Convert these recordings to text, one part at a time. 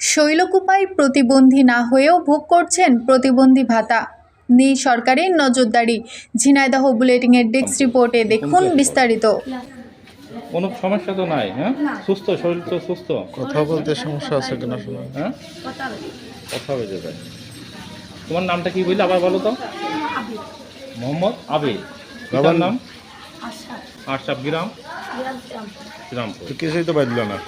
শৈলকুপায় প্রতিবন্ধী না হয়েও ভোগ করছেন প্রতিবন্ধী ভাতা, নেই সরকারের নজরদারি। ঝিনাইদহ বুলেটিনের ডেস্ক রিপোর্টে দেখুন বিস্তারিত। কোনো সমস্যা তো নাই? হ্যাঁ, সুস্থ, শরীর তো সুস্থ। কথা বলতে সমস্যা আছে কিনা শোনা? হ্যাঁ, কথা বেজে যায়। তোমার নামটা কি বললে আবার বলো তো? মোহাম্মদ আবিদ। বাবার নাম আশরাফ। গ্রাম শ্রীরামপুর। কিছুই তো বাজলো না।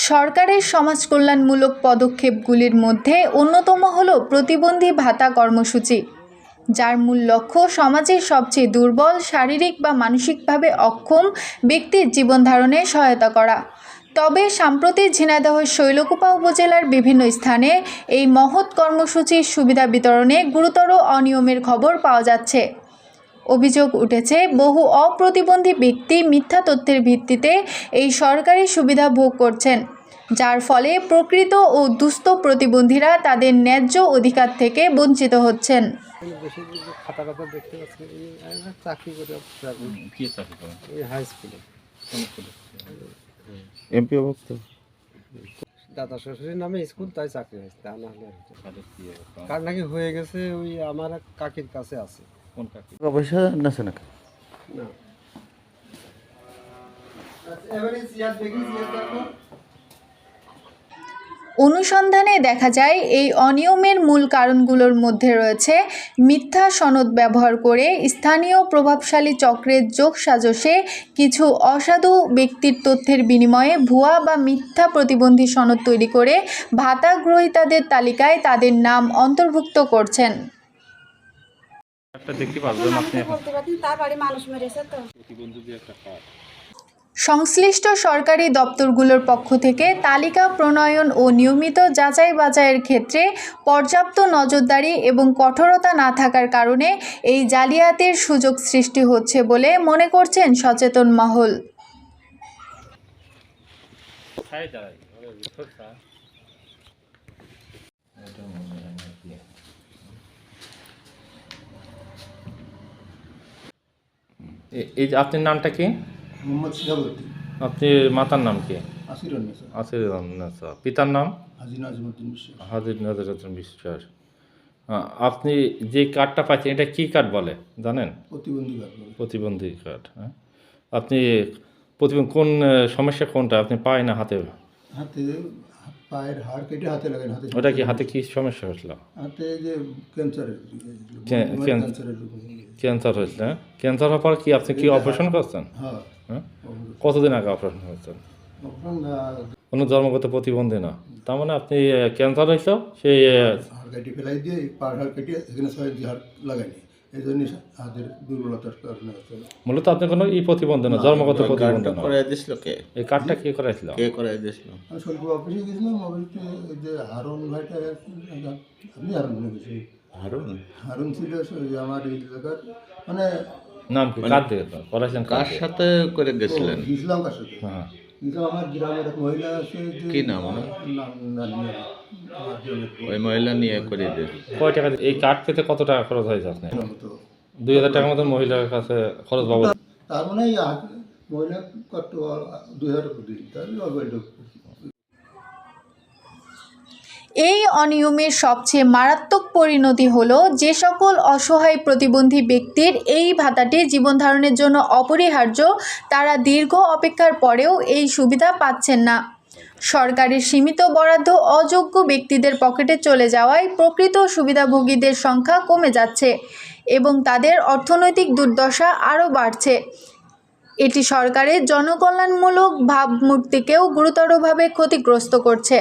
সরকারের সমাজ কল্যাণমূলক পদক্ষেপগুলির মধ্যে অন্যতম হল প্রতিবন্ধী ভাতা কর্মসূচি, যার মূল লক্ষ্য সমাজের সবচেয়ে দুর্বল, শারীরিক বা মানসিকভাবে অক্ষম ব্যক্তির জীবন ধারণে সহায়তা করা। তবে সম্প্রতি ঝিনাইদহের শৈলকুপা উপজেলার বিভিন্ন স্থানে এই মহৎ কর্মসূচির সুবিধা বিতরণে গুরুতর অনিয়মের খবর পাওয়া যাচ্ছে। অভিযোগ উঠেছে, বহু অপ্রতিবন্ধী ব্যক্তি মিথ্যা তথ্যের ভিত্তিতে এই সরকারি সুবিধা ভোগ করছেন, যার ফলে প্রকৃত ও দুস্থ প্রতিবন্ধীরা তাদের ন্যায্য অধিকার থেকে বঞ্চিত হচ্ছেন। এমপি ভক্ত দাদা শ্বশুরের নামে স্কুল, তাই চাকরি হয়েছে। তা না হলে কার নাকি হয়ে গেছে, ওই আমার এক কাকির কাছে আছে। কোন কাকি? পয়সা আছে নাকি? না অনুসন্ধানে দেখা যায়, এই অনিয়মের মূল কারণগুলোর মধ্যে রয়েছে মিথ্যা সনদ ব্যবহার করে স্থানীয় প্রভাবশালী চক্রের যোগসাজশে কিছু অসাধু ব্যক্তির তথ্যের বিনিময়ে ভুয়া বা মিথ্যা প্রতিবন্ধী সনদ তৈরি করে ভাতা গ্রহীতাদের তালিকায় তাদের নাম অন্তর্ভুক্ত করছেন। একটা দেখতে পারবেন আপনি এখন তার বাড়ি মানুষ মেরেছে তো। প্রতিবন্ধী একটা কার্ড। সংশ্লিষ্ট সরকারি দপ্তরগুলোর পক্ষ থেকে তালিকা প্রণয়ন ও নিয়মিত যাচাই বাছাইয়ের ক্ষেত্রে পর্যাপ্ত নজরদারি এবং কঠোরতা না থাকার কারণে এই জালিয়াতির সুযোগ সৃষ্টি হচ্ছে বলে মনে করছেন সচেতন মহল। এই যে আপনার নামটা কি? মোহাম্মদ শিহাবুদ্দিন। আপনি মাতার নাম কি? আসিরুন্নেসা। আসিরুন্নেসা। পিতার নাম? হাজী নাজিমুদ্দিন বিশ্বাস। হাজী নাজিমুদ্দিন বিশ্বাস। আপনি যে কার্ডটা পাচ্ছেন এটা কি কার্ড বলে জানেন? প্রতিবন্ধী কার্ড। প্রতিবন্ধী কার্ড। হ্যাঁ, আপনি কোন সমস্যা কোনটা? আপনি পায় না হাতে? হাতে পায়ের হাড় কেটে হাতে লাগান। হাতে ওটা কি হাতে কি সমস্যা হয়েছিল? হাতে যে ক্যান্সারের ক্যান্সার হয়েছিল। হ্যাঁ, ক্যান্সার হওয়ার পর কি আপনি কি অপারেশন করছেন? হ্যাঁ। হ্যাঁ, কতদিন আগে অপারেশন করছেন? কোনো জন্মগত প্রতিবন্ধী না, তার মানে আপনি ক্যান্সার হয়েছিল সেই হাড় কেটে ফেলাই দিয়ে পায়ের হাড় কেটে এখানে ছয় দিয়ে হাড় লাগাইনি, এই জন্যই হাতের দুর্বলতার কারণে। মূলত আপনি কোনো প্রতিবন্ধী না, জন্মগত প্রতিবন্ধী না। করাই দিছিল কে? এই কার্ডটা কে করাইছিল? কে করাই দিছিল? আমি শৈলকুপা অফিসে গেছিলাম। অফিসে যে হারুন ভাইটা, আপনি হারুন গেছি। হারুন ছিল আমার এই এলাকার, মানে নাম কি? কার থেকে করাইছেন? কার সাথে করে গেছিলেন? গেছিলাম কার সাথে? হ্যাঁ, গেছিলাম আমার গ্রামের এক মহিলা আছে। কি নাম? ওই মহিলা নিয়ে করে দিল। কয় টাকা? এই কার্ড পেতে কত টাকা খরচ হয়েছে আপনি? 2000 টাকার মতো মহিলার কাছে খরচ বাবদ। তার মানে মহিলা কত 2000 দিন, তাহলে অল্প একটু। এই অনিয়মের সবচেয়ে মারাত্মক পরিণতি হলো, যে সকল অসহায় প্রতিবন্ধী ব্যক্তির এই ভাতাটি জীবন ধারণের জন্য অপরিহার্য, তারা দীর্ঘ অপেক্ষার পরেও এই সুবিধা পাচ্ছেন না। সরকারের সীমিত বরাদ্দ অযোগ্য ব্যক্তিদের পকেটে চলে যাওয়ায় প্রকৃত সুবিধাভোগীদের সংখ্যা কমে যাচ্ছে এবং তাদের অর্থনৈতিক দুর্দশা আরও বাড়ছে। এটি সরকারের জনকল্যাণমূলক ভাবমূর্তিকেও গুরুতরভাবে ক্ষতিগ্রস্ত করছে।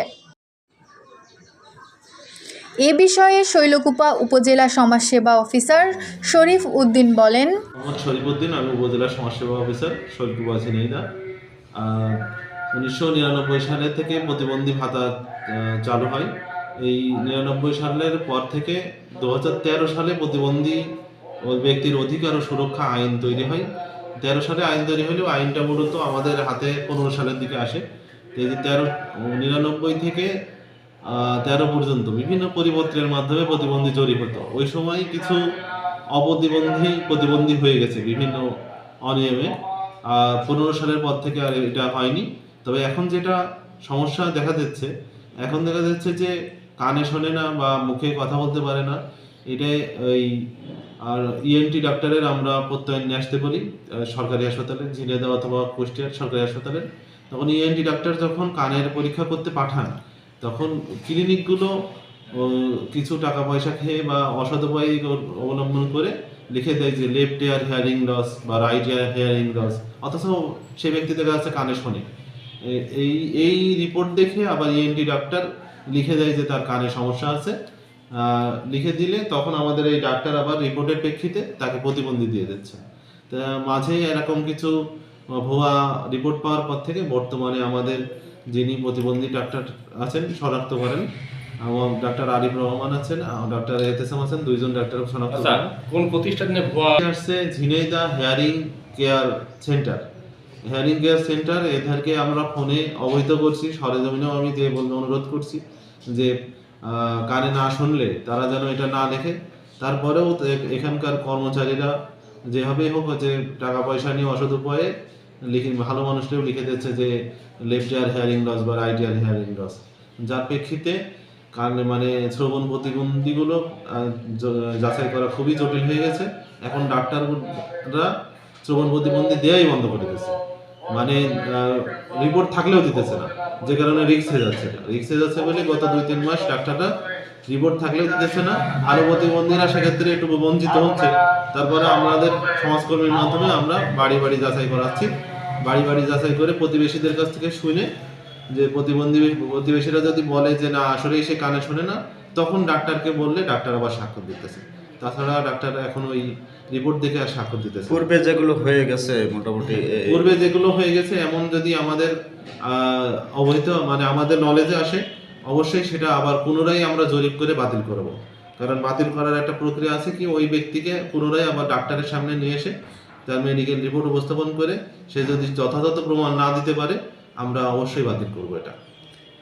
এ বিষয়ে শৈলকুপা উপজেলা সমাজসেবা অফিসার শরীফ উদ্দিন বলেন, শরীফ উদ্দিন, আমি উপজেলা সমাজসেবা অফিসার শৈলকুপা ঝিনাইদহ। 1999 সালে থেকে প্রতিবন্ধী ভাতা চালু হয়। এই 99 সালের পর থেকে 2013 সালে প্রতিবন্ধী ব্যক্তির অধিকার ও সুরক্ষা আইন তৈরি হয়। 13 সালে আইন তৈরি হলেও আইনটা মূলত আমাদের হাতে 15 সালের দিকে আসে। এই 99 থেকে 13 পর্যন্ত বিভিন্ন পরিপত্রের মাধ্যমে প্রতিবন্ধী জরিপ হতো। ওই সময় কিছু প্রতিবন্ধী হয়ে গেছে বিভিন্ন অনিয়মে। 15 সালের পর থেকে আর এটা হয়নি। তবে এখন যেটা সমস্যা দেখা দিচ্ছে। এখন দেখা যাচ্ছে যে কানে শোনে না বা মুখে কথা বলতে পারে না, এটাই ওই আর ইএনটি ডাক্তারের আমরা প্রত্যয়ন নিয়ে আসতে পারি সরকারি হাসপাতালে, ঝিনাইদহ অথবা কুষ্টিয়ার সরকারি হাসপাতালে। তখন ইএনটি ডাক্তার যখন কানের পরীক্ষা করতে পাঠান, তখন ক্লিনিকগুলো কিছু টাকা পয়সা খেয়ে বা অসৎ উপায় অবলম্বন করে লিখে দেয় যে লেফট ইয়ার হিয়ারিং লস বা রাইট ইয়ার হিয়ারিং লস, অথচ সে ব্যক্তি দেখা যাচ্ছে কানে শোনে। এই রিপোর্ট দেখে আবার ইএনটি ডাক্তার লিখে দেয় যে তার কানে সমস্যা আছে, লিখে দিলে তখন আমাদের এই ডাক্তার আবার রিপোর্টের প্রেক্ষিতে তাকে প্রতিবন্ধী দিয়ে দিচ্ছে। তা মাঝে এরকম কিছু ভুয়া রিপোর্ট পাওয়ার পর থেকে বর্তমানে আমাদের যিনি প্রতিবন্ধী ডাক্তার আছেন শনাক্ত করেন, এবং ডাক্তার আরিফ রহমান আছেন, ডাক্তার এহতেসাম আছেন, দুইজন ডাক্তার শনাক্ত আচ্ছা, করেন। কোন প্রতিষ্ঠানে ভুয়া আসছে Jhenaidah hearing care centre. Hearing care centre এদেরকে আমরা ফোনে অবহিত করছি, সরেজমিনেও আমি যে অনুরোধ করছি যে কানে না শুনলে তারা যেন এটা না লেখে। তারপরেও এখানকার কর্মচারীরা যেভাবেই হোক যে টাকা পয়সা নিয়ে অসৎ উপায়ে লিখে ভালো মানুষকেও লিখে দিচ্ছে যে লেফট ইয়ার হিয়ারিং লস বা রাইট ইয়ার হিয়ারিং লস, যার প্রেক্ষিতে কারণে মানে শ্রবণ প্রতিবন্ধীগুলো যাচাই করা খুবই জটিল হয়ে গেছে। এখন ডাক্তাররা শ্রবণ প্রতিবন্ধী দেওয়াই বন্ধ করে দিয়েছে, মানে রিপোর্ট থাকলেও দিতেছে না, যে কারণে রিস্ক হয়ে যাচ্ছে বলে গত 2-3 মাস ডাক্তাররা রিপোর্ট থাকলেও দিতেছে না। আরো প্রতিবন্ধীরা সেক্ষেত্রে একটু বঞ্চিত হচ্ছে। তারপরে আমাদের সমাজকর্মীর মাধ্যমে আমরা বাড়ি বাড়ি যাচাই করাচ্ছি, বাড়ি বাড়ি যাচাই করে প্রতিবেশীদের কাছ থেকে শুনে যে প্রতিবেশীরা যদি বলে যে না আসলেই সে কানে শোনে না, তখন ডাক্তারকে বললে ডাক্তার আবার স্বাক্ষর দিতেছে। তাছাড়া ডাক্তার এখন ওই রিপোর্ট দেখে আর স্বাক্ষর দিতেছে। পূর্বে যেগুলো হয়ে গেছে মোটামুটি পূর্বে যেগুলো হয়ে গেছে এমন যদি আমাদের অবহিত মানে আমাদের নলেজে আসে, অবশ্যই সেটা আবার পুনরায় আমরা জরিপ করে বাতিল করব। কারণ বাতিল করার একটা প্রক্রিয়া আছে কি, ওই ব্যক্তিকে পুনরায় আবার ডাক্তারের সামনে নিয়ে এসে তার মেডিকেল রিপোর্ট উপস্থাপন করে সে যদি যথাযথ প্রমাণ না দিতে পারে আমরা অবশ্যই বাতিল করবো এটা।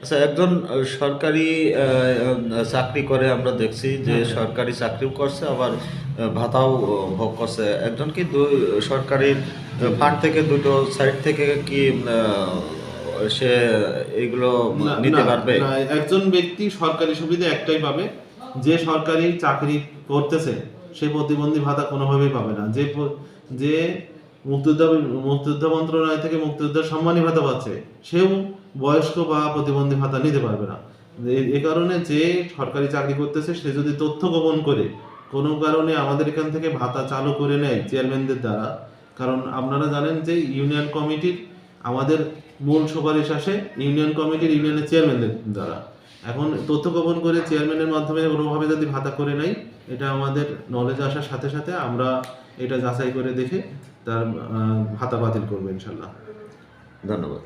আচ্ছা, একজন সরকারি চাকরি করে আমরা দেখছি যে সরকারি চাকরিও করছে আবার ভাতাও ভোগ করছে, একজন কি সরকারি ফান্ড থেকে দুটো সাইড থেকে কি সে এইগুলো নিতে পারবে? না, একজন ব্যক্তি সরকারি সুবিধা একটাই পাবে, যে সরকারি চাকরি করতেছে সে প্রতিবন্ধী ভাতা কোনোভাবেই পাবে না। যে মুক্তিযোদ্ধা মন্ত্রণালয় থেকে মুক্তিযোদ্ধার সম্মানী ভাতা পাচ্ছে সেও বয়স্ক বা প্রতিবন্ধী ভাতা নিতে পারবে না। এ কারণে যে সরকারি চাকরি করতেছে সে যদি তথ্য গোপন করে কোনো কারণে আমাদের এখান থেকে ভাতা চালু করে নেয় চেয়ারম্যানদের দ্বারা, কারণ আপনারা জানেন যে ইউনিয়ন কমিটির আমাদের মূল সুপারিশ আসে ইউনিয়নের চেয়ারম্যানদের দ্বারা। এখন তথ্য গোপন করে চেয়ারম্যানের মাধ্যমে কোনোভাবে যদি ভাতা করে নেয়, এটা আমাদের নলেজ আসার সাথে সাথে আমরা এটা যাচাই করে দেখে তার ভাতা বাতিল করবো ইনশাল্লাহ। ধন্যবাদ।